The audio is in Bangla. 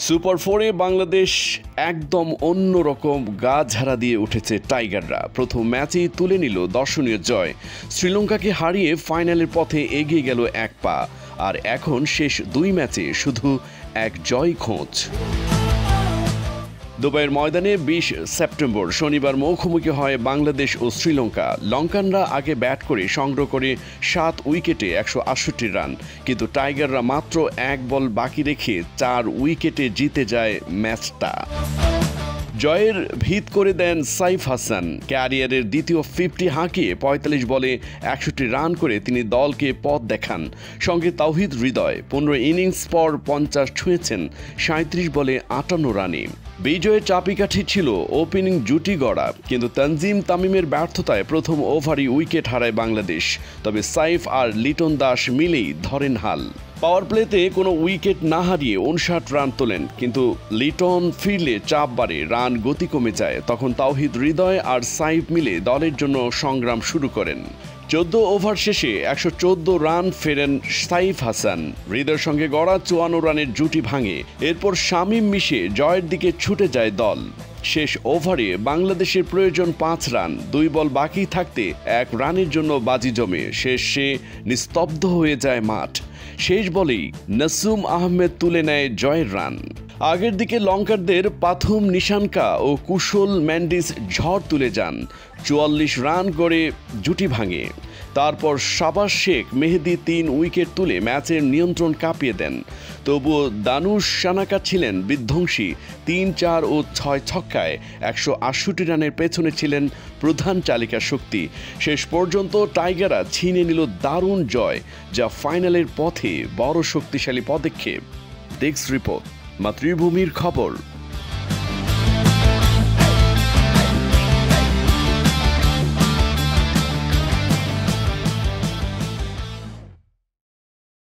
সুপার 4-এ বাংলাদেশ একদম অন্যরকম গা ঝাড়া দিয়ে উঠেছে টাইগাররা। প্রথম ম্যাচেই তুলে নিল দর্শনীয় জয়। শ্রীলঙ্কাকে হারিয়ে ফাইনালের পথে এগিয়ে গেল এক পা। আর এখন শেষ দুই ম্যাচে শুধু এক জয় খোঁজ। দুবাইয়ের ময়দানে ২০ সেপ্টেম্বর শনিবার মুখোমুখি হয় বাংলাদেশ ও শ্রীলঙ্কা। লঙ্কানরা আগে ব্যাট করে সংগ্রহ করে ৭ উইকেটে ১৬৮ রান, কিন্তু টাইগাররা মাত্র এক বল বাকি রেখে ৪ উইকেটে জিতে যায় ম্যাচটা। জয়ের ভিত করে দেন সাইফ হাসান। ক্যারিয়ারের দ্বিতীয় 50 হাঁকিয়ে ৪৫ বলে ৬১ রান করে তিনি দলকে পথ দেখান। সঙ্গে তাওহিদ হৃদয় ১৫ ইনিংস পর ৫০ ছুঁয়েছেন ৩৭ বলে ৫৮ রানে। বিজয়ের চাবিকাঠি ছিল ওপেনিং জুটি গড়া, কিন্তু তানজিম তামিমের ব্যর্থতায় প্রথম ওভারই উইকেট হারায় বাংলাদেশ। তবে সাইফ আর লিটন দাস মিলেই ধরেন হাল। পাওয়ার প্লেতে কোনো উইকেট না হারিয়ে ৫৯ রান তোলেন, কিন্তু লিটন ফিরলে চাপ বাড়ে, রান গতি কমে যায়। তখন তাওহিদ হৃদয় আর সাইফ মিলে দলের জন্য সংগ্রাম শুরু করেন। ১৪ ওভার শেষে ১১৪ রান ফেরেন সাইফ হাসান। হৃদয়ের সঙ্গে গড়া ৫৪ রানের জুটি ভাঙে। এরপর শামীম মিশে জয়ের দিকে ছুটে যায় দল। শেষ ওভারে বাংলাদেশের প্রয়োজন ৫ রান। ২ বল বাকি থাকতে ১ রানের জন্য বাজি জমে শেষে নিস্তব্ধ হয়ে যায় মাঠ। শেষ বলেই নাসুম আহমেদ তুলে নেয় জয়ের রান। আগের দিকে লঙ্কানদের পাথুম নিশানকা ও কুশল ম্যান্ডিস ঝড় তুলে যান। ৪৪ রান করে জুটি ভাঙে। তারপর শাবাশ শেখ মেহেদী ৩ উইকেট তুলে ম্যাচের নিয়ন্ত্রণ কাঁপিয়ে দেন। তবুও দানুশ সানাকা ছিলেন বিধ্বংসী। ৩, ৪ ও ৬ ছক্কায় ১৬৮ রানের পেছনে ছিলেন প্রধান চালিকা শক্তি। শেষ পর্যন্ত টাইগাররা ছিনে নিল দারুণ জয়, যা ফাইনালের পথে বড় শক্তিশালী পদক্ষেপ। ডেস্ক রিপোর্ট, মাতৃভূমির খবর।